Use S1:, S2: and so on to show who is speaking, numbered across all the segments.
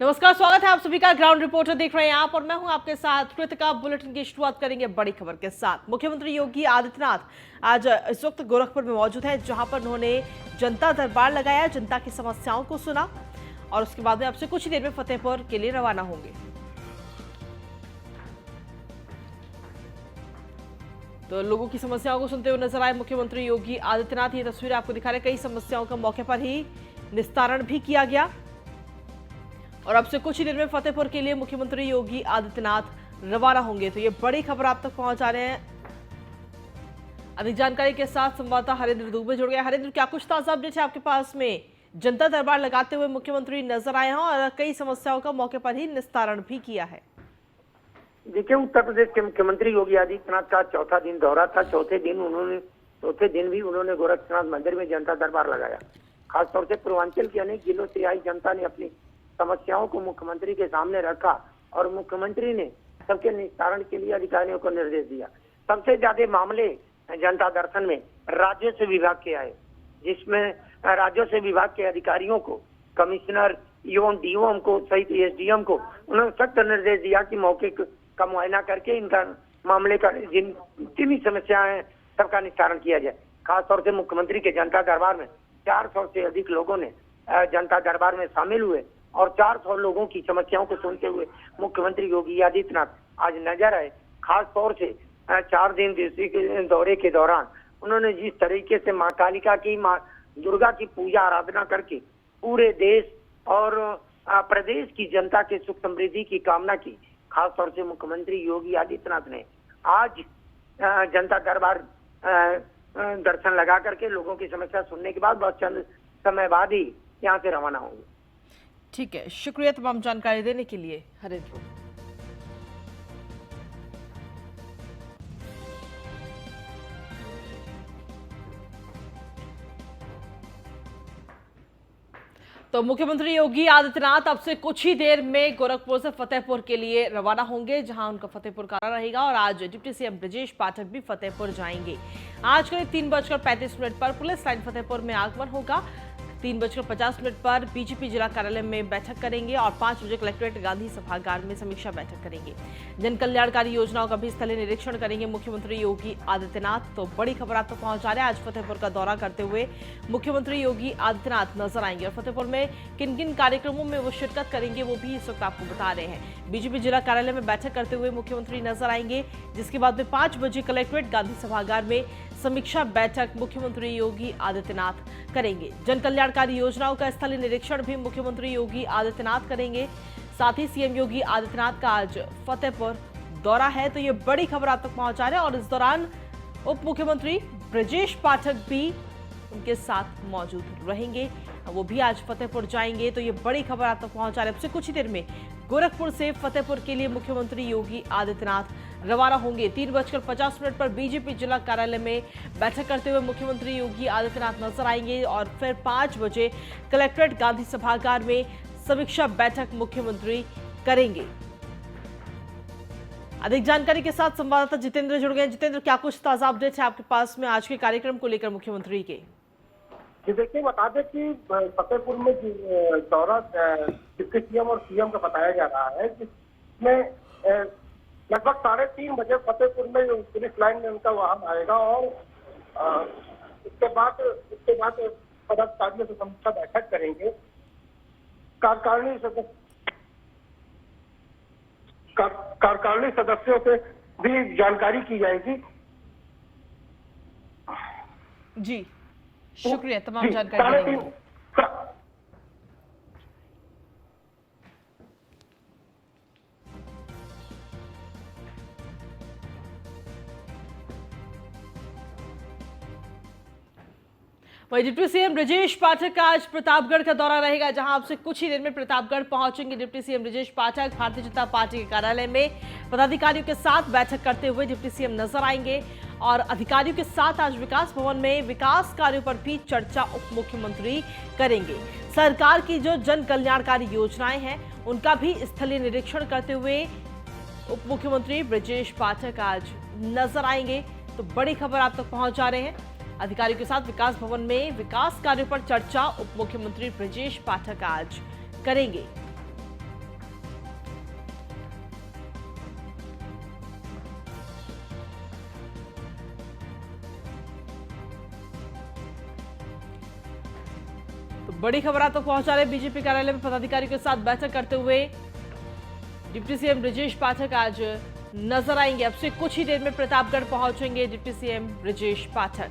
S1: नमस्कार, स्वागत है आप सभी का। ग्राउंड रिपोर्टर देख रहे हैं आप और मैं हूं आपके साथ कृतिका। बुलेटिन की शुरुआत करेंगे बड़ी खबर के साथ। मुख्यमंत्री योगी आदित्यनाथ आज इस वक्त गोरखपुर में मौजूद है, जहां पर उन्होंने जनता दरबार लगाया, जनता की समस्याओं को सुना और उसके बाद में अब से कुछ ही देर में फतेहपुर के लिए रवाना होंगे। तो लोगों की समस्याओं को सुनते हुए नजर आए मुख्यमंत्री योगी आदित्यनाथ। ये तस्वीर आपको दिखा रहे, कई समस्याओं का मौके पर ही निस्तारण भी किया गया और अब से कुछ ही देर में फतेहपुर के लिए मुख्यमंत्री योगी आदित्यनाथ रवाना होंगे। तो ये बड़ी खबर आप तक पहुंचा रहे हैं। अधिक जानकारी के साथ संवाददाता हरेंद्र दुबे जुड़ गया। हरेंद्र, क्या कुछ ताजा अपडेट है आपके पास में? जनता दरबार लगाते हुए मुख्यमंत्री नजर आए हैं और कई समस्याओं का मौके पर ही निस्तारण भी किया है।
S2: देखिए, उत्तर प्रदेश के मुख्यमंत्री योगी आदित्यनाथ का चौथा दिन दौरा था। चौथे दिन भी उन्होंने गोरखनाथ मंदिर में जनता दरबार लगाया। खासतौर से पूर्वांचल के अनेक जिलों से आई जनता ने अपनी समस्याओं को मुख्यमंत्री के सामने रखा और मुख्यमंत्री ने सबके निस्तारण के लिए अधिकारियों को निर्देश दिया। सबसे ज्यादा मामले जनता दर्शन में राजस्व विभाग के आए, जिसमें राजस्व विभाग के अधिकारियों को, कमिश्नर एवं डीओएम को सहित एसडीएम को उन्होंने सख्त निर्देश दिया कि मौके का मुआयना करके इनका मामले का जितनी समस्याएं हैं सबका निस्तारण किया जाए। खासतौर से मुख्यमंत्री के जनता दरबार में 400 से अधिक लोगों ने जनता दरबार में शामिल हुए और 400 लोगों की समस्याओं को सुनते हुए मुख्यमंत्री योगी आदित्यनाथ आज नजर आए। खास तौर से 4 दिन दिवसीय दौरे के दौरान उन्होंने जिस तरीके से मां कालिका की, मां दुर्गा की पूजा आराधना करके पूरे देश और प्रदेश की जनता के सुख समृद्धि की कामना की। खास तौर से मुख्यमंत्री योगी आदित्यनाथ ने आज जनता दरबार दर्शन लगा करके लोगों की समस्या सुनने के बाद बस चंद समय बाद ही यहाँ से रवाना होंगे।
S1: ठीक है, शुक्रिया तमाम जानकारी देने के लिए हरेंद्र। तो मुख्यमंत्री योगी आदित्यनाथ अब से कुछ ही देर में गोरखपुर से फतेहपुर के लिए रवाना होंगे, जहां उनका फतेहपुर का आना रहेगा और आज डिप्टी सीएम ब्रजेश पाठक भी फतेहपुर जाएंगे। आज करीब 3:35 पर पुलिस लाइन फतेहपुर में आगमन होगा। 3:50 पर बीजेपी जिला कार्यालय में बैठक करेंगे और 5 बजे कलेक्ट्रेट गांधी सभागार में समीक्षा बैठक करेंगे। जन कल्याणकारी योजनाओं का भी स्थलीय निरीक्षण करेंगे मुख्यमंत्री योगी आदित्यनाथ। तो बड़ी खबर आप तक पहुंचा रहे हैं। आज फतेहपुर का दौरा करते हुए मुख्यमंत्री योगी आदित्यनाथ नजर आएंगे और फतेहपुर में किन किन कार्यक्रमों में वो शिरकत करेंगे वो भी इस वक्त आपको बता रहे हैं। बीजेपी जिला कार्यालय में बैठक करते हुए मुख्यमंत्री नजर आएंगे, जिसके बाद में 5 बजे कलेक्ट्रेट गांधी सभागार में समीक्षा बैठक मुख्यमंत्री योगी आदित्यनाथ करेंगे। जन कल्याणकारी योजनाओं का स्थलीय निरीक्षण भी मुख्यमंत्री योगी आदित्यनाथ करेंगे। साथ ही सीएम योगी आदित्यनाथ का आज फतेहपुर दौरा है। तो ये बड़ी खबर आप तक पहुंचा रहे हैं और इस दौरान उप मुख्यमंत्री ब्रजेश पाठक भी उनके साथ मौजूद रहेंगे, वो भी आज फतेहपुर जाएंगे। तो ये बड़ी खबर आप तक पहुंचा रहे हैं। अब से कुछ ही देर में गोरखपुर से फतेहपुर के लिए मुख्यमंत्री योगी आदित्यनाथ रवाना होंगे। 3:50 पर बीजेपी जिला कार्यालय में बैठक करते हुए मुख्यमंत्री योगी आदित्यनाथ नजर आएंगे और फिर 5 बजे कलेक्ट्रेट गांधी सभागार में समीक्षा बैठक मुख्यमंत्री करेंगे। अधिक जानकारी के साथ संवाददाता जितेंद्र जुड़ गए। जितेंद्र, क्या कुछ ताजा अपडेट है आपके पास में आज के कार्यक्रम को लेकर मुख्यमंत्री के?
S3: देखिए, बता दें कि फतेहपुर में दौरा डिप्टी सीएम और सीएम का बताया जा रहा है, जिसमें लगभग 3:30 बजे फतेहपुर में पुलिस लाइन में उनका वाहन आएगा और उसके बाद पदाधिकारियों से समीक्षा बैठक करेंगे। कार्यकारिणी सदस्यों से भी जानकारी की जाएगी।
S1: जी, शुक्रिया तमाम जानकारी देने के लिए। वहीं डिप्टी सीएम ब्रजेश पाठक का आज प्रतापगढ़ का दौरा रहेगा, जहां आपसे कुछ ही देर में प्रतापगढ़ पहुंचेंगे deputy CM Brajesh Pathak. Bharatiya Janata party के कार्यालय में पदाधिकारियों के साथ बैठक करते हुए डिप्टी सीएम नजर आएंगे और अधिकारियों के साथ आज विकास भवन में विकास कार्यों पर भी चर्चा उप मुख्यमंत्री करेंगे। सरकार की जो जन कल्याणकारी योजनाएं हैं उनका भी स्थलीय निरीक्षण करते हुए उप मुख्यमंत्री ब्रजेश पाठक आज नजर आएंगे। तो बड़ी खबर आप तक पहुंचा रहे हैं। अधिकारियों के साथ विकास भवन में विकास कार्यों पर चर्चा उप मुख्यमंत्री ब्रजेश पाठक आज करेंगे। बड़ी खबर आप तक पहुंचा रहे बीजेपी कार्यालय में पदाधिकारियों के साथ बैठक करते हुए डिप्टी सीएम ब्रजेश पाठक आज नजर आएंगे। अब से कुछ ही देर में प्रतापगढ़ पहुंचेंगे डिप्टी सीएम ब्रजेश पाठक।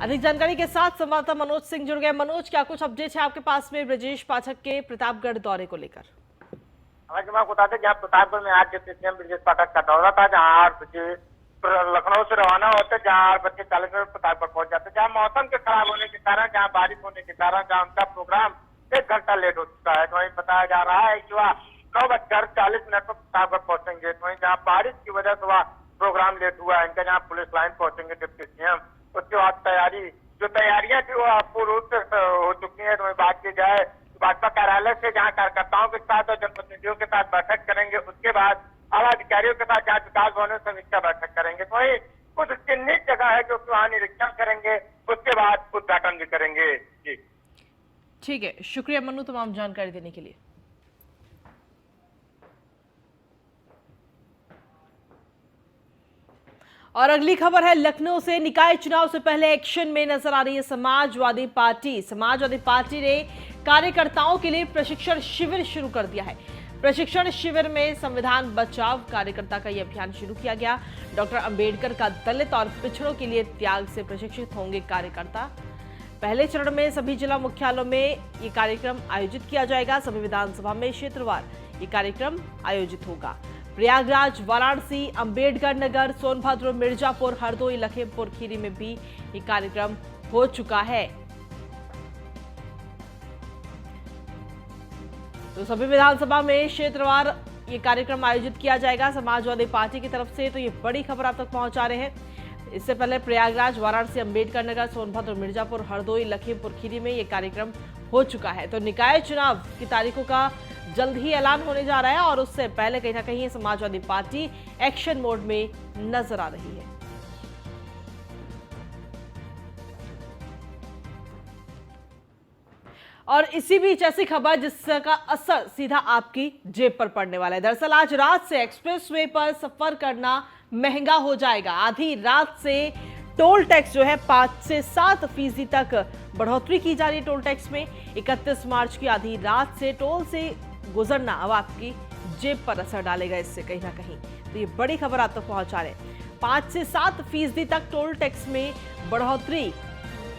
S1: अधिक जानकारी के साथ संवाददाता मनोज सिंह जुड़ गए। मनोज, क्या कुछ अपडेट है आपके पास में ब्रजेश पाठक के प्रतापगढ़ दौरे को लेकर?
S3: हालांकि मैं आपको बता दें, जहाँ प्रतापगढ़ में आज डिप्टी सीएम ब्रजेश पाठक का दौरा था, जहाँ 8 बजे लखनऊ से रवाना होते, जहाँ 8:40 मिनट प्रतापगढ़ पहुंच जाते, जहाँ मौसम के खराब होने के कारण, जहाँ बारिश होने के कारण, जहाँ उनका प्रोग्राम 1 घंटा लेट हो चुका है। तो वहीं बताया जा रहा है कि वह 9:40 पर प्रतापगढ़ पहुंचेंगे। तो वहीं जहाँ बारिश की वजह से वह प्रोग्राम लेट हुआ है, इनका जहाँ पुलिस लाइन पहुंचेंगे डिप्टी सीएम, उसके बाद तैयारियां थी वो पूर्ण रूप से हो चुकी है। तो वहीं बात की जाए भाजपा कार्यालय से, जहाँ कार्यकर्ताओं के साथ और जनप्रतिनिधियों के साथ बैठक करेंगे, उसके बाद आला अधिकारियों के साथ जहाँ विकास भवन में समीक्षा बैठक करेंगे। तो वही कुछ चिन्हित जगह है जो वहाँ निरीक्षण करेंगे, उसके बाद उद्घाटन भी करेंगे। जी
S1: ठीक है, शुक्रिया मनु तमाम जानकारी देने के लिए। और अगली खबर है लखनऊ से। निकाय चुनाव से पहले एक्शन में नजर आ रही है समाजवादी पार्टी। समाजवादी पार्टी ने कार्यकर्ताओं के लिए प्रशिक्षण शिविर शुरू कर दिया है। प्रशिक्षण शिविर में संविधान बचाव कार्यकर्ता का यह अभियान शुरू किया गया। डॉक्टर अंबेडकर का दलित और पिछड़ों के लिए त्याग से प्रशिक्षित होंगे कार्यकर्ता। पहले चरण में सभी जिला मुख्यालयों में ये कार्यक्रम आयोजित किया जाएगा। सभी विधानसभा में क्षेत्रवार ये कार्यक्रम आयोजित होगा। प्रयागराज, वाराणसी, अंबेडकर नगर, सोनभद्र, मिर्जापुर, हरदोई, लखीमपुर खीरी में भी ये कार्यक्रम हो चुका है। तो सभी विधानसभा में क्षेत्रवार ये कार्यक्रम आयोजित किया जाएगा समाजवादी पार्टी की तरफ से। तो ये बड़ी खबर आप तक पहुंचा रहे हैं। इससे पहले प्रयागराज, वाराणसी, अंबेडकर नगर, सोनभद्र, मिर्जापुर, हरदोई, लखीमपुर खीरी में ये कार्यक्रम हो चुका है। तो निकाय चुनाव की तारीखों का जल्द ही ऐलान होने जा रहा है और उससे पहले कहीं ना कहीं समाजवादी पार्टी एक्शन मोड में नजर आ रही है। और इसी बीच ऐसी खबर जिसका असर सीधा आपकी जेब पर पड़ने वाला है। दरअसल आज रात से एक्सप्रेसवे पर सफर करना महंगा हो जाएगा। आधी रात से टोल टैक्स जो है 5 से 7% तक बढ़ोतरी की जा रही है। टोल टैक्स में 31 मार्च की आधी रात से टोल से गुजरना अब आपकी जेब पर असर डालेगा इससे कहीं ना कहीं। तो ये बड़ी खबर आप तक पहुंचा रहे हैं। 5 से 7% तक टोल टैक्स में बढ़ोतरी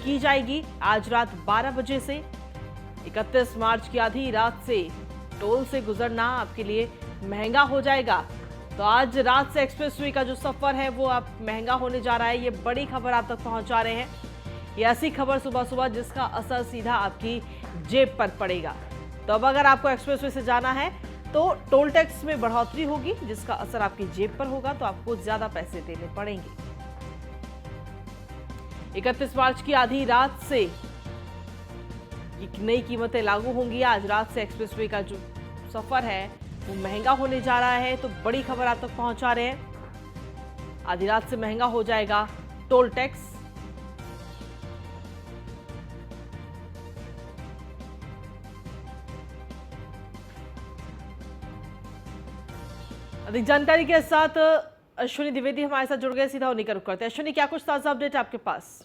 S1: की जाएगी आज रात 12 बजे से। 31 मार्च की आधी रात से टोल से गुजरना आपके लिए महंगा हो जाएगा। तो आज रात से एक्सप्रेसवे का जो सफर है वो अब महंगा होने जा रहा है। ये बड़ी खबर आप तक पहुंचा रहे हैं। ये ऐसी खबर सुबह सुबह जिसका असर सीधा आपकी जेब पर पड़ेगा। तो अब अगर आपको एक्सप्रेसवे से जाना है तो टोल टैक्स में बढ़ोतरी होगी जिसका असर आपकी जेब पर होगा, तो आपको ज्यादा पैसे देने पड़ेंगे। 31 मार्च की आधी रात से नई कीमतें लागू होंगी। आज रात से एक्सप्रेसवे का जो सफर है वो महंगा होने जा रहा है। तो बड़ी खबर आप तक पहुंचा रहे हैं। आधी रात से महंगा हो जाएगा टोल टैक्स। अधिक जानकारी के साथ अश्विनी द्विवेदी हमारे साथ जुड़ गए। सीधा उन्हीं का रुख करते हैं। अश्विनी, क्या कुछ ताजा अपडेट आपके पास?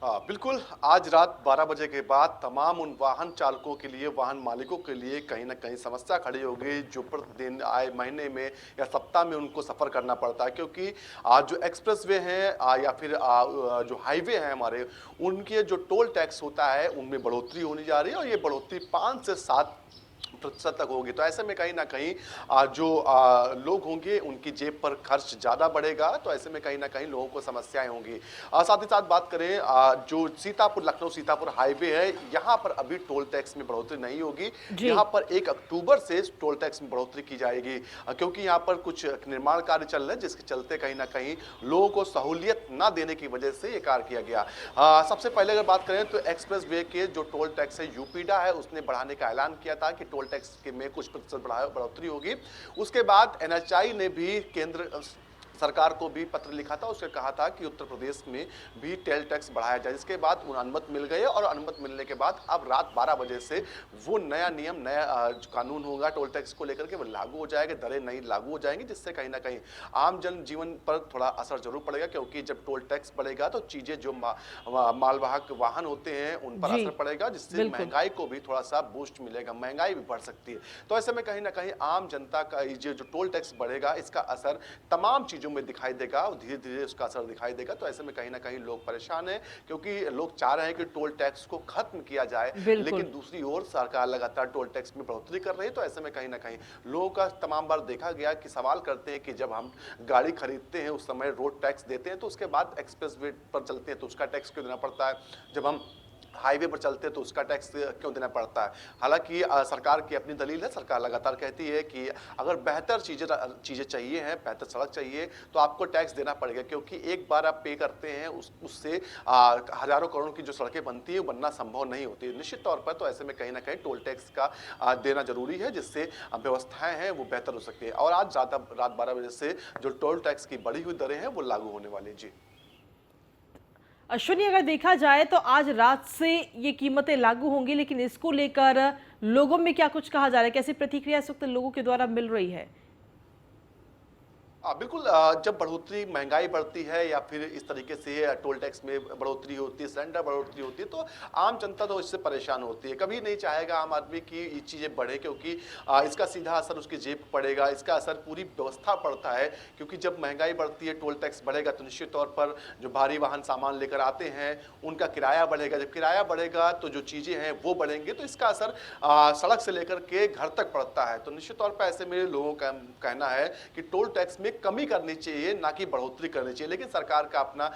S4: बिल्कुल, आज रात 12 बजे के बाद तमाम उन वाहन चालकों के लिए, वाहन मालिकों के लिए कहीं ना कहीं समस्या खड़ी होगी जो प्रतिदिन आए महीने में या सप्ताह में उनको सफ़र करना पड़ता है। क्योंकि आज जो एक्सप्रेसवे हैं या फिर जो हाईवे हैं हमारे, उनके जो टोल टैक्स होता है उनमें बढ़ोतरी होने जा रही है और ये बढ़ोतरी 5 से 7% तक होगी। तो ऐसे में कहीं ना कहीं जो लोग होंगे उनकी जेब पर खर्च ज़्यादा बढ़ेगा। तो ऐसे में कहीं ना कहीं लोगों को समस्याएं होंगी। साथ ही साथ बात करें जो सीतापुर, लखनऊ सीतापुर हाईवे है, यहाँ पर अभी टोल टैक्स में बढ़ोतरी नहीं होगी। यहाँ पर 1 अक्टूबर से टोल टैक्स में बढ़ोतरी की जाएगी क्योंकि यहाँ पर कुछ निर्माण कार्य चल रहे हैं जिसके चलते कहीं ना कहीं लोगों को सहूलियत न देने की वजह से ये कार्य किया गया। सबसे पहले अगर बात करें तो एक्सप्रेस वे के जो टोल टैक्स है, यूपीडा है, उसने बढ़ाने का ऐलान किया था कि टोल टैक्स के में कुछ प्रतिशत बढ़ोतरी होगी। उसके बाद एनएचआई ने भी केंद्र सरकार को भी पत्र लिखा था, उसने कहा था कि उत्तर प्रदेश में भी टेल टैक्स बढ़ाया जाए, जिसके बाद उन्हें अनुमति मिल गई और अनुमति मिलने के बाद अब रात 12 बजे से वो नया नियम, नया जो कानून होगा टोल टैक्स को लेकर के वो लागू हो जाएगा, दरें नई लागू हो जाएंगी, जिससे कहीं ना कहीं आम जन जीवन पर थोड़ा असर जरूर पड़ेगा, क्योंकि जब टोल टैक्स बढ़ेगा तो चीजें जो मालवाहक वाहन होते हैं उन पर असर पड़ेगा, जिससे महंगाई को भी थोड़ा सा बूस्ट मिलेगा, महंगाई भी बढ़ सकती है। तो ऐसे में कहीं ना कहीं आम जनता का जो टोल टैक्स बढ़ेगा इसका असर तमाम चीजों में दिखाई देगा और धीरे धीरे उसका असर दिखाई देगा। तो ऐसे में कहीं ना कहीं लोग परेशान हैं, क्योंकि लोग चाह रहे हैं कि टोल टैक्स को खत्म किया जाए, लेकिन दूसरी ओर सरकार लगातार टोल टैक्स में बढ़ोतरी कर रही है। तो ऐसे में कहीं ना कहीं लोगों का तमाम बार देखा गया कि सवाल करते हैं कि जब हम गाड़ी खरीदते हैं उस समय रोड टैक्स देते हैं, तो उसके बाद एक्सप्रेस वे पर चलते हैं तो उसका टैक्स क्यों देना पड़ता है, जब हम हाईवे पर चलते हैं तो उसका टैक्स क्यों देना पड़ता है। हालांकि सरकार की अपनी दलील है, सरकार लगातार कहती है कि अगर बेहतर चीजें चाहिए हैं, बेहतर सड़क चाहिए तो आपको टैक्स देना पड़ेगा, क्योंकि एक बार आप पे करते हैं उससे हजारों करोड़ की जो सड़कें बनती है वो बनना संभव नहीं होती है निश्चित तौर पर। तो ऐसे में कहीं ना कहीं टोल टैक्स का देना जरूरी है, जिससे व्यवस्थाएं हैं वो बेहतर हो सकती है। और आज रात 12 बजे से जो टोल टैक्स की बढ़ी हुई दरें हैं वो लागू होने वाली। जी
S1: अश्विनी, अगर देखा जाए तो आज रात से ये कीमतें लागू होंगी, लेकिन इसको लेकर लोगों में क्या कुछ कहा जा रहा है, कैसी प्रतिक्रिया इस वक्त लोगों के द्वारा मिल रही है?
S4: बिल्कुल, जब बढ़ोतरी, महंगाई बढ़ती है या फिर इस तरीके से टोल टैक्स में बढ़ोतरी होती है, सिलेंडर बढ़ोतरी होती है, तो आम जनता तो इससे परेशान होती है। कभी नहीं चाहेगा आम आदमी कि ये चीज़ें बढ़े, क्योंकि इसका सीधा असर उसकी जेब पर पड़ेगा, इसका असर पूरी व्यवस्था पड़ता है। क्योंकि जब महंगाई बढ़ती है, टोल टैक्स बढ़ेगा तो निश्चित तौर पर जो भारी वाहन सामान लेकर आते हैं उनका किराया बढ़ेगा, जब किराया बढ़ेगा तो जो चीज़ें हैं वो बढ़ेंगे, तो इसका असर सड़क से लेकर के घर तक पड़ता है। तो निश्चित तौर पर ऐसे में लोगों का कहना है कि टोल टैक्स में कमी करनी चाहिए, ना कि बढ़ोतरी करनी चाहिए। लेकिन सरकार का अपना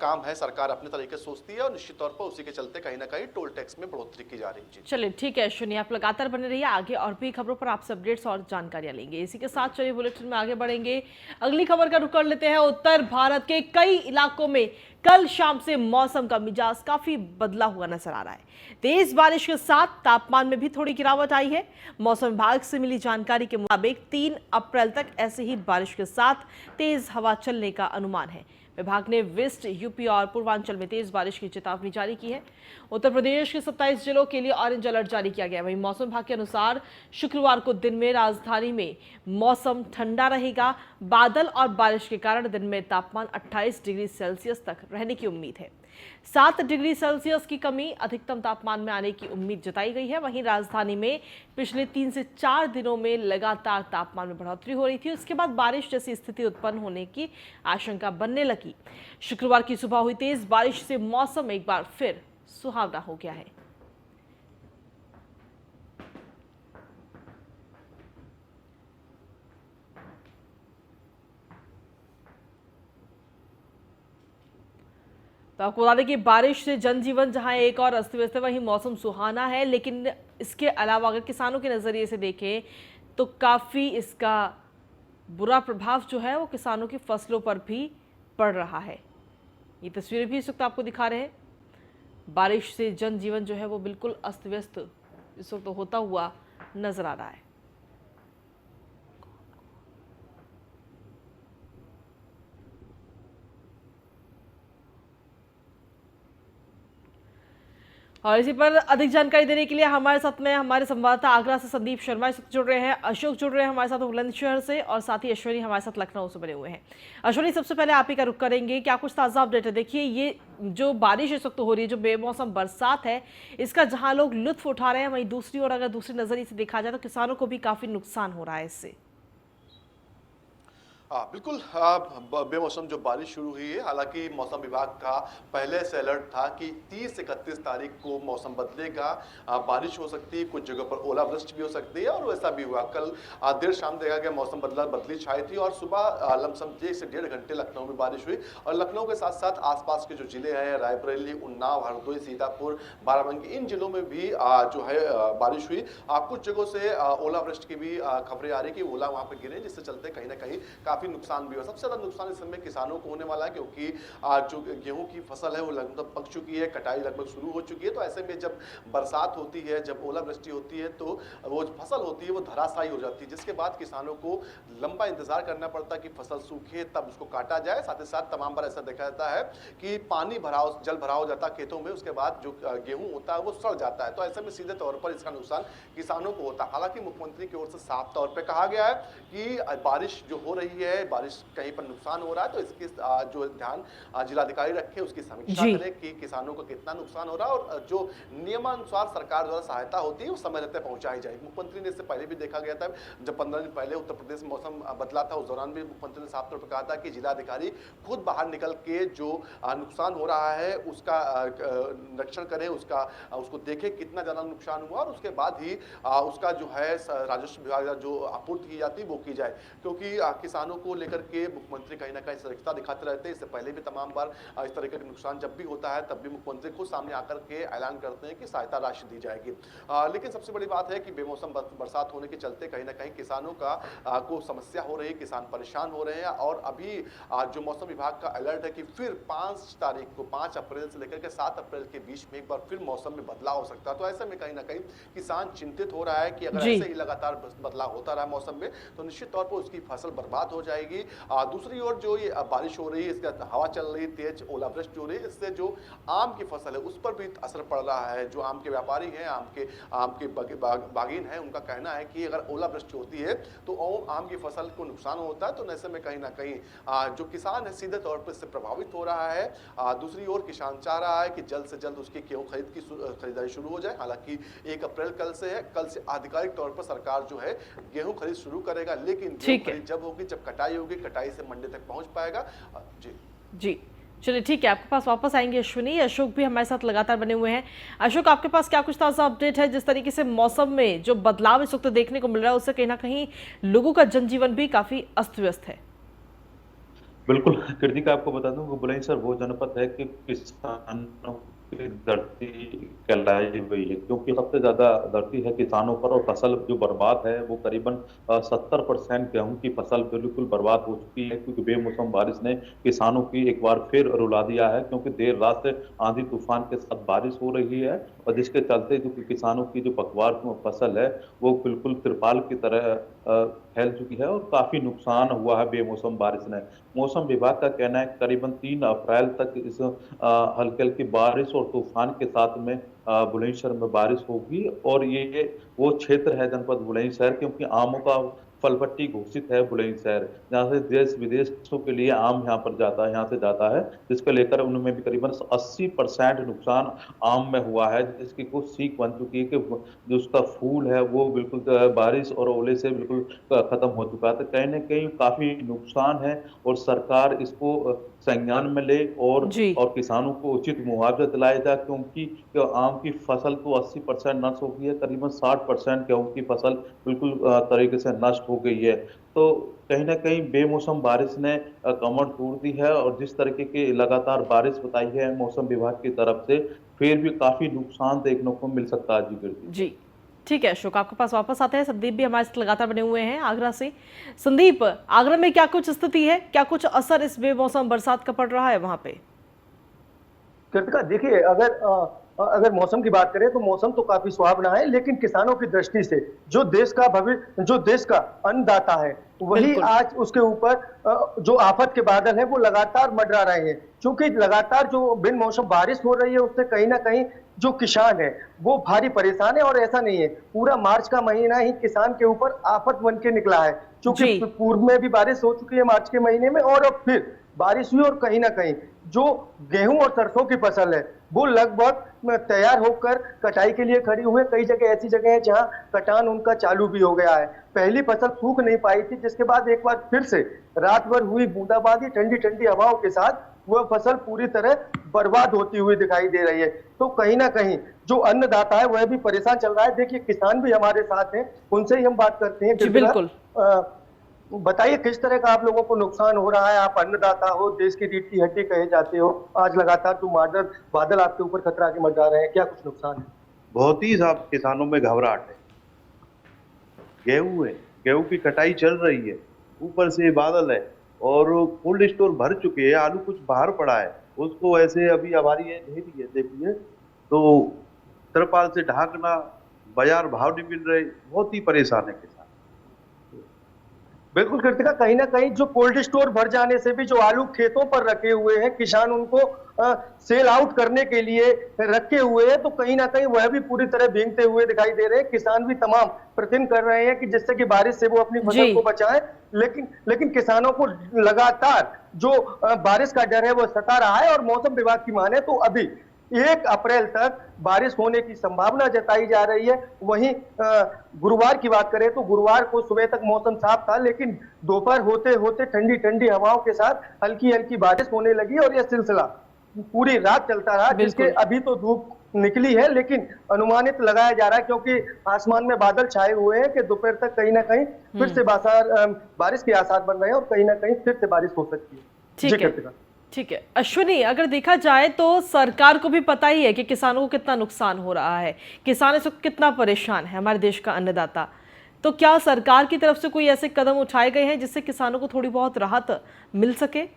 S4: काम है, सरकार अपने तरीके से सोचती है और निश्चित तौर पर उसी के चलते कहीं ना कहीं टोल टैक्स में बढ़ोतरी की जा रही है।
S1: चलिए ठीक है अश्विनी, आप लगातार बने रहिए, आगे और भी खबरों पर आपसे अपडेट्स और जानकारियां लेंगे। इसी के साथ चलिए बुलेटिन में आगे बढ़ेंगे। अगली खबर का रुख कर लेते हैं। उत्तर भारत के कई इलाकों में कल शाम से मौसम का मिजाज काफी बदला हुआ नजर आ रहा है। तेज बारिश के साथ तापमान में भी थोड़ी गिरावट आई है। मौसम विभाग से मिली जानकारी के मुताबिक 3 अप्रैल तक ऐसे ही बारिश के साथ तेज हवा चलने का अनुमान है। विभाग ने वेस्ट यूपी और पूर्वांचल में तेज बारिश की चेतावनी जारी की है। उत्तर प्रदेश के 27 जिलों के लिए ऑरेंज अलर्ट जारी किया गया है। वहीं मौसम विभाग के अनुसार शुक्रवार को दिन में राजधानी में मौसम ठंडा रहेगा। बादल और बारिश के कारण दिन में तापमान 28 डिग्री सेल्सियस तक रहने की उम्मीद है। 7 डिग्री सेल्सियस की कमी अधिकतम तापमान में आने की उम्मीद जताई गई है। वहीं राजधानी में पिछले 3 से 4 दिनों में लगातार तापमान में बढ़ोतरी हो रही थी, उसके बाद बारिश जैसी स्थिति उत्पन्न होने की आशंका बनने लगी। शुक्रवार की सुबह हुई तेज बारिश से मौसम एक बार फिर सुहावना हो गया है। तो आपको बता दें कि बारिश से जनजीवन जहां एक और अस्त व्यस्त है, वहीं मौसम सुहाना है। लेकिन इसके अलावा अगर किसानों के नज़रिए से देखें तो काफ़ी इसका बुरा प्रभाव जो है वो किसानों की फसलों पर भी पड़ रहा है। ये तस्वीरें भी इस वक्त आपको दिखा रहे हैं। बारिश से जनजीवन जो है वो बिल्कुल अस्त व्यस्त इस वक्त होता हुआ नजर आ रहा है। और इसी पर अधिक जानकारी देने के लिए हमारे साथ में हमारे संवाददाता आगरा से संदीप शर्मा जुड़ रहे हैं, अशोक जुड़ रहे हैं हमारे साथ बुलंदशहर से, और साथ ही अश्विनी हमारे साथ लखनऊ से बने हुए हैं। अश्विनी, सबसे पहले आप ही का रुख करेंगे, क्या कुछ ताज़ा अपडेट है? देखिए, ये जो बारिश इस वक्त हो रही है, जो बेमौसम बरसात है, इसका जहां लोग लुत्फ उठा रहे हैं, वहीं दूसरी ओर अगर दूसरी नजरिए से देखा जाए तो किसानों को भी काफी नुकसान हो रहा है इससे।
S4: बिल्कुल, बेमौसम जो बारिश शुरू हुई है, हालांकि मौसम विभाग का पहले से अलर्ट था कि 30 से 31 तारीख को मौसम बदलेगा, बारिश हो सकती है, कुछ जगह पर ओलावृष्टि भी हो सकती है, और वैसा भी हुआ। कल देर शाम देखा गया मौसम बदली छाई थी, और सुबह लमसम 1 से 1.5 घंटे लखनऊ में बारिश हुई। और लखनऊ के साथ साथ आसपास के जो जिले हैं, रायबरेली, उन्नाव, हरदोई, सीतापुर, बाराबंकी, इन जिलों में भी जो है बारिश हुई। कुछ जगहों से ओलावृष्टि की भी खबरें आ रही कि ओला वहाँ पर गिरे, जिससे चलते कहीं ना कहीं काफी काफी नुकसान भी हुआ। सबसे ज्यादा नुकसान इस समय किसानों को होने वाला है, क्योंकि जो गेहूं की फसल है वो लगभग पक चुकी है, कटाई लगभग शुरू हो चुकी है। तो ऐसे में जब बरसात होती है, जब ओलावृष्टि होती है, तो वो जो फसल होती है वो धराशायी हो जाती है, जिसके बाद किसानों को लंबा इंतजार करना पड़ता है कि फसल सूखे तब उसको काटा जाए। साथ ही साथ तमाम बार ऐसा देखा जाता है कि पानी भराव, जल भराव हो जाता है खेतों में, उसके बाद जो गेहूं होता है वो सड़ जाता है। तो ऐसे में सीधे तौर पर इसका नुकसान किसानों को होता है। हालांकि मुख्यमंत्री की ओर से साफ तौर पर कहा गया है कि बारिश जो हो रही है, बारिश कहीं पर नुकसान हो रहा है तो इसकी जो ध्यान जिलाधिकारी रखे, उसकी समीक्षा करे कि किसानों को कितना नुकसान हो रहा है, और जो नियमानुसार सरकार द्वारा सहायता होती है वो समय रहते पहुंचाई जाए। मुख्यमंत्री ने इससे पहले भी देखा गया था, जब 15 दिन पहले उत्तर प्रदेश में मौसम बदला था, उस दौरान भी मुख्यमंत्री ने साफ तौर पर कहा था कि जिलाधिकारी खुद बाहर निकल के जो नुकसान हो रहा है उसका निरीक्षण करें, उसको देखें कितना ज्यादा नुकसान हुआ, और उसके बाद ही उसका जो है राजस्व विभाग जो आपूर्ति की जाती है वो की जाए। क्योंकि किसानों को लेकर के मुख्यमंत्री कहीं ना कहीं सतर्कता दिखाते रहते हैं। इससे पहले भी तमाम बार इस तरीके का नुकसान जब भी होता है तब भी मुख्यमंत्री खुद सामने आकर के ऐलान करते हैं कि सहायता राशि दी जाएगी। लेकिन सबसे बड़ी बात है कि बेमौसम बरसात होने के चलते कहीं ना कहीं किसानों को समस्या हो रही है, किसान परेशान हो रहे हैं। और अभी जो मौसम विभाग का अलर्ट है कि फिर 5 तारीख को, 5 अप्रैल से लेकर के 7 अप्रैल के बीच में एक बार फिर मौसम में बदलाव हो सकता है। तो ऐसे में कहीं ना कहीं किसान चिंतित हो रहा है कि अगर ऐसे ही लगातार बदलाव होता रहा मौसम में तो निश्चित तौर पर उसकी फसल बर्बाद हो जाएगी। दूसरी ओर जो ये बारिश हो रही है, इसके हवा चल रही है, तेज ओलावृष्टि हो रही है, इससे जो आम की फसल है उस पर भी असर पड़ रहा है। जो आम के व्यापारी हैं, आम के बागीन हैं, उनका कहना है कि अगर ओलावृष्टि होती है तो आम की फसल को नुकसान होता है। तो ऐसे में कहीं ना कहीं जो किसान है सीधे तौर पर इससे प्रभावित हो रहा है। दूसरी ओर किसान चाह रहा है कि जल्द से जल्द उसकी गेहूं खरीदारी शुरू हो जाए। हालांकि 1 अप्रैल कल से है, कल से आधिकारिक तौर पर सरकार जो है गेहूं खरीद शुरू करेगा, लेकिन गेहूं खरीद जब होगी जब कटाई होगी, कटाई से मंडी तक पहुंच पाएगा। जी
S1: चलिए ठीक है, आपके पास वापस आएंगे अश्विनी। अशोक भी हमारे साथ लगातार बने हुए हैं। अशोक, आपके पास क्या कुछ ताज़ा अपडेट है? जिस तरीके से मौसम में जो बदलाव इस वक्त देखने को मिल रहा है उससे कहीं ना कहीं लोगों का जनजीवन भी काफी अस्त व्यस्त है।
S5: बिल्कुल कृतिका, आपको बता दूं कि बुलंदशहर वो जनपद है कि किसानों की धरती कहलाई हुई है, क्योंकि सबसे ज्यादा धरती है किसानों पर, और फसल जो बर्बाद है वो करीबन 70% गेहूं की फसल बिल्कुल बर्बाद हो चुकी है। क्योंकि बेमौसम बारिश ने किसानों की एक बार फिर रुला दिया है, क्योंकि देर रात से आंधी तूफान के साथ बारिश हो रही है, और जिसके चलते जो किसानों की जो पकवार फसल है वो बिल्कुल तिरपाल की तरह फैल चुकी है, और काफी नुकसान हुआ है बेमौसम बारिश ने। मौसम विभाग का कहना है करीबन 3 अप्रैल तक इस हल्की हल्की बारिश और तूफान के साथ में बुलंदशहर में बारिश होगी। और ये वो क्षेत्र है जनपद बुलंदशहर, क्योंकि आमों का फलपट्टी घोषित है बुलंदशहर, जहाँ से देश विदेशों के लिए आम यहाँ पर जाता है, यहाँ से जाता है, जिसको लेकर उनमें भी करीबन 80% नुकसान आम में हुआ है, जिसकी कुछ सीख बन चुकी है कि जो उसका फूल है वो बिल्कुल बारिश और ओले से बिल्कुल खत्म हो चुका है। तो कहीं ना कहीं काफी नुकसान है, और सरकार इसको संज्ञान में ले और किसानों को उचित मुआवजा दिलाया जाए, क्योंकि आम की फसल तो 80% नष्ट हो गई है, करीबन 60% गेहूं की फसल बिल्कुल तरीके से नष्ट हो गई है। तो कहीं ना कहीं बेमौसम बारिश ने कमर तोड़ दी है, और जिस तरीके की लगातार बारिश बताई है मौसम विभाग की तरफ से, फिर भी काफी नुकसान देखने को मिल सकता है।
S1: जी ठीक है अशोक, आपके पास वापस आते हैं। संदीप भी हमारे साथ लगातार बने हुए हैं आगरा से। संदीप, आगरा में क्या कुछ स्थिति है, क्या कुछ असर इस बेमौसम बरसात का पड़ रहा है वहां पे?
S3: कृतिका, देखिए, अगर मौसम की बात करें तो मौसम तो काफी सुहावना है, लेकिन किसानों की दृष्टि से जो देश का भविष्य, जो देश का अन्नदाता है, वही आज उसके ऊपर जो आफत के बादल है वो लगातार मंडरा रहे हैं। क्योंकि लगातार जो बिन मौसम बारिश हो रही है उससे कहीं ना कहीं जो किसान है वो भारी परेशान है। और ऐसा नहीं है, पूरा मार्च का महीना ही किसान के ऊपर आफत बन के निकला है, क्योंकि पूर्व में भी बारिश हो चुकी है मार्च के महीने में, और अब फिर बारिश हुई, और कहीं ना कहीं जो गेहूं और सरसों की फसल है वो लगभग तैयार होकर कटाई के लिए खड़ी हुई है। कई जगह ऐसी जगह है जहां कटान उनका चालू भी हो गया है। पहली फसल सूख नहीं पाई थी, जिसके बाद एक बार फिर से रात भर हुई बूंदाबांदी, ठंडी ठंडी हवाओं के साथ वह फसल पूरी तरह बर्बाद होती हुई दिखाई दे रही है। तो कहीं ना कहीं जो अन्नदाता है वह भी परेशान चल रहा है। देखिए, किसान भी हमारे साथ हैं, उनसे ही हम बात करते हैं।
S1: बिल्कुल,
S3: बताइए किस तरह का आप लोगों को नुकसान हो रहा है? आप अन्नदाता हो, देश की रीढ़ की हड्डी कहे जाते हो, आज लगातार जो बादल आपके ऊपर खतरा के मंडरा रहे हैं, क्या कुछ नुकसान है?
S5: बहुत ही साहब किसानों में घबराहट है। गेहूं की कटाई चल रही है, ऊपर से बादल है और कोल्ड स्टोर भर चुके हैं, आलू कुछ बाहर पड़ा है, उसको ऐसे अभी हमारी ये ढेरी है देखिए, तो तिरपाल से ढाकना, बाजार भाव नहीं मिल रहे, बहुत ही परेशान है किसान।
S3: बिल्कुल कृतिका, कहीं ना कहीं जो कोल्ड स्टोर भर जाने से भी जो आलू खेतों पर रखे हुए हैं, किसान उनको सेल आउट करने के लिए रखे हुए हैं, तो कहीं ना कहीं वह भी पूरी तरह भीगते हुए दिखाई दे रहे हैं। किसान भी तमाम प्रयत्न कर रहे हैं कि जिससे कि बारिश से वो अपनी फसल को बचाएं, लेकिन किसानों को लगातार जो बारिश का डर है वो सता रहा है। और मौसम विभाग की माने तो अभी 1 अप्रैल तक बारिश होने की संभावना जताई जा रही है। वहीं गुरुवार की बात करें तो गुरुवार को सुबह तक मौसम साफ था, लेकिन दोपहर होते होते ठंडी ठंडी हवाओं के साथ हल्की हल्की बारिश होने लगी और यह सिलसिला पूरी रात चलता रहा, जिसके अभी तो धूप निकली है, लेकिन अनुमानित लगाया जा रहा है क्योंकि आसमान में बादल छाए हुए हैं कि दोपहर तक कहीं ना कहीं फिर से बारिश के आसार बन रहे हैं और कहीं ना कहीं फिर से बारिश हो सकती है।
S1: ठीक है अश्विनी, अगर देखा जाए तो सरकार को भी पता ही है कि किसानों को कितना नुकसान हो रहा है, किसान इस वक्त कितना परेशान है, हमारे देश का अन्नदाता। तो क्या सरकार की तरफ से कोई ऐसे कदम उठाए गए हैं जिससे किसानों को थोड़ी बहुत राहत मिल सके?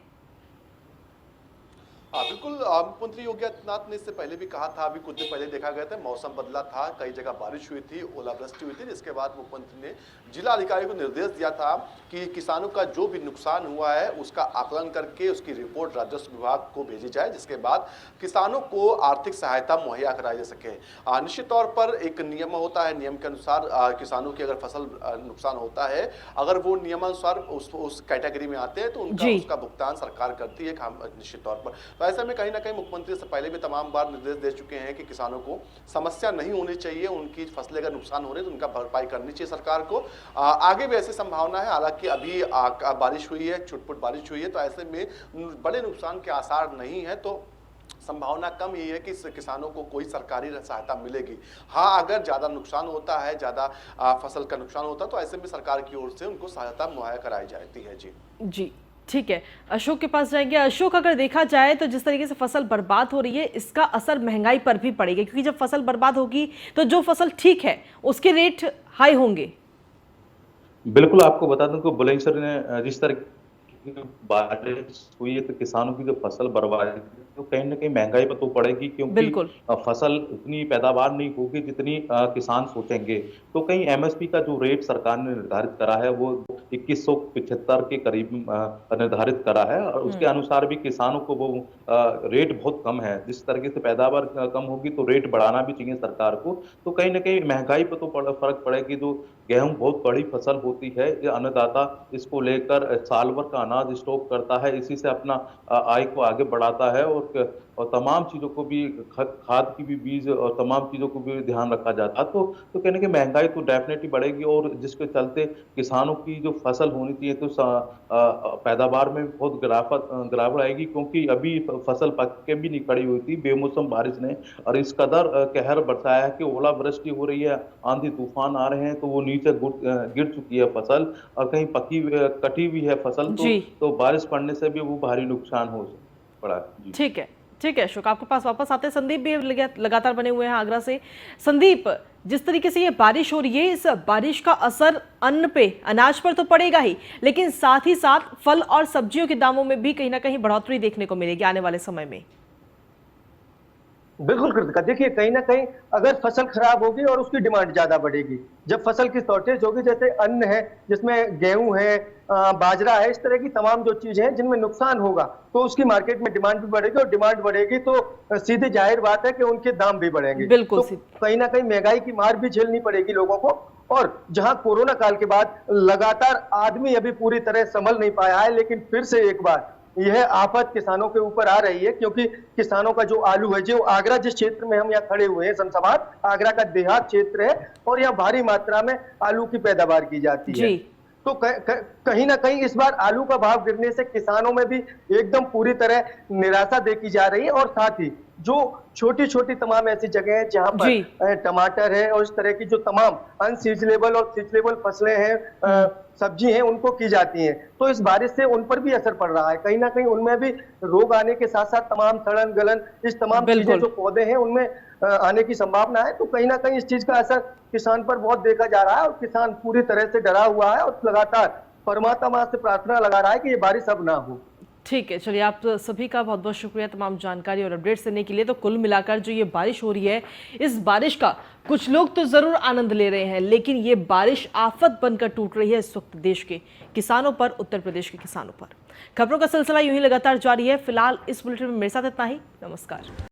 S4: बिल्कुल, मुख्यमंत्री योगी आदित्यनाथ ने इससे पहले भी कहा था, अभी कुछ दिन पहले देखा गया था मौसम बदला था, कई जगह बारिश हुई थी, ओलावृष्टि हुई थी, जिसके बाद मुख्यमंत्री ने जिला अधिकारी को निर्देश दिया था कि किसानों का जो भी नुकसान हुआ है उसका आकलन करके उसकी रिपोर्ट राजस्व विभाग को भेजी जाए, जिसके बाद किसानों को आर्थिक सहायता मुहैया कराई जा सके। निश्चित तौर पर एक नियम होता है, नियम के अनुसार किसानों की अगर फसल नुकसान होता है, अगर वो नियमानुसार उस कैटेगरी में आते हैं तो उसका भुगतान सरकार करती है निश्चित तौर पर। ऐसे में कहीं ना कहीं मुख्यमंत्री से पहले भी तमाम बार निर्देश दे चुके हैं कि किसानों को समस्या नहीं होनी चाहिए, उनकी फसलें अगर नुकसान हो रही है तो उनका भरपाई करनी चाहिए सरकार को। आगे भी ऐसी संभावना है, हालांकि अभी बारिश हुई है, छुटपुट बारिश हुई है, तो ऐसे में बड़े नुकसान के आसार नहीं है, तो संभावना कम ही है कि किसानों को कोई सरकारी सहायता मिलेगी। हाँ, अगर ज्यादा नुकसान होता है, ज्यादा फसल का नुकसान होता है, तो ऐसे में सरकार की ओर से उनको सहायता मुहैया कराई जाती है।
S1: जी ठीक है, अशोक के पास जाएंगे। अशोक, अगर देखा जाए तो जिस तरीके से फसल बर्बाद हो रही है, इसका असर महंगाई पर भी पड़ेगा, क्योंकि जब फसल बर्बाद होगी तो जो फसल ठीक है उसके रेट हाई होंगे।
S5: बिल्कुल, आपको बता दूं कि बुलंदशहर ने जिस तरह बारिश हुई है तो किसानों की जो फसल बर्बाद है तो कहीं ना कहीं महंगाई पर तो पड़ेगी, क्योंकि फसल उतनी पैदावार नहीं होगी जितनी किसान सोचेंगे। तो कहीं एमएसपी का जो रेट सरकार ने निर्धारित करा है वो 2175 के करीब निर्धारित करा है, और उसके अनुसार भी किसानों को वो रेट बहुत कम है। जिस तरीके से पैदावार कम होगी तो रेट बढ़ाना भी चाहिए सरकार को। तो कहीं ना कहीं महंगाई पर तो फर्क पड़ेगी। जो गेहूं बहुत बड़ी फसल होती है, ये अन्नदाता इसको लेकर साल भर का अनाज स्टॉक करता है, इसी से अपना आय को आगे बढ़ाता है, और तमाम चीजों को भी, खाद की भी, बीज और तमाम चीजों को भी ध्यान रखा जाता है। तो कहने की महंगाई तो डेफिनेटली बढ़ेगी, और जिसके चलते किसानों की जो फसल होनी चाहिए तो पैदावार में बहुत गिरावट आएगी, क्योंकि अभी फसल पक के भी नहीं खड़ी हुई थी। बेमौसम बारिश ने और इस कदर कहर बरसाया है कि ओलावृष्टि हो रही है, आंधी तूफान आ रहे हैं, तो वो नीचे गिर चुकी है फसल, और कहीं कटी हुई है फसल, तो बारिश पड़ने से भी वो भारी नुकसान हो पड़ा है।
S1: ठीक है अशोक, आपके पास वापस आते हैं। संदीप भी लगातार बने हुए हैं आगरा से। संदीप, जिस तरीके से ये बारिश हो रही है, इस बारिश का असर अन्न पे, अनाज पर तो पड़ेगा ही, लेकिन साथ ही साथ फल और सब्जियों के दामों में भी कहीं ना कहीं बढ़ोतरी देखने को मिलेगी आने वाले समय में।
S3: बिल्कुल कृतिका, देखिए कहीं ना कहीं अगर फसल खराब होगी और उसकी डिमांड ज्यादा बढ़ेगी, जब फसल की शॉर्टेज होगी, जैसे अन्न है जिसमें गेहूं है, बाजरा है, इस तरह की तमाम जो चीजें हैं जिनमें नुकसान होगा, तो उसकी मार्केट में डिमांड भी बढ़ेगी, और डिमांड बढ़ेगी तो सीधी जाहिर बात है कि उनके दाम भी बढ़ेंगे।
S1: बिल्कुल,
S3: तो कहीं ना कहीं महंगाई की मार भी झेलनी पड़ेगी लोगों को। और जहां कोरोना काल के बाद लगातार आदमी अभी पूरी तरह संभल नहीं पाया है, लेकिन फिर से एक बार यह आफत किसानों के ऊपर आ रही है, क्योंकि किसानों का जो आलू है, जो आगरा जिस क्षेत्र में हम यहाँ खड़े हुए हैं, शमशाबाद आगरा का देहात क्षेत्र है, और यहाँ भारी मात्रा में आलू की पैदावार की जाती है। तो कहीं ना कहीं इस बार आलू का भाव गिरने से किसानों में भी एकदम पूरी तरह निराशा देखी जा रही है। और साथ ही जो छोटी छोटी तमाम ऐसी जगह हैं जहां पर टमाटर है और इस तरह की जो तमाम अनसीजनेबल और सीजनेबल फसलें हैं, सब्जी हैं, उनको की जाती हैं, तो इस बारिश से उन पर भी असर पड़ रहा है। कहीं ना कहीं उनमें भी रोग आने के साथ साथ तमाम सड़न गलन, इस तमाम चीजें जो पौधे हैं उनमें आने की संभावना है। तो कहीं ना कहीं इस चीज का असर किसान पर बहुत देखा जा रहा है, और किसान पूरी तरह से डरा हुआ है और लगातार
S6: परमात्मा से प्रार्थना लगा रहा है कि ये बारिश अब ना हो।
S1: ठीक है, चलिए आप सभी का बहुत बहुत शुक्रिया तमाम जानकारी और अपडेट्स देने के लिए। तो कुल मिलाकर जो ये बारिश हो रही है, इस बारिश का कुछ लोग तो जरूर आनंद ले रहे हैं, लेकिन ये बारिश आफत बनकर टूट रही है इस वक्त देश के किसानों पर, उत्तर प्रदेश के किसानों पर। खबरों का सिलसिला यूं ही लगातार जारी है। फिलहाल इस बुलेटिन में मेरे साथ इतना ही। नमस्कार।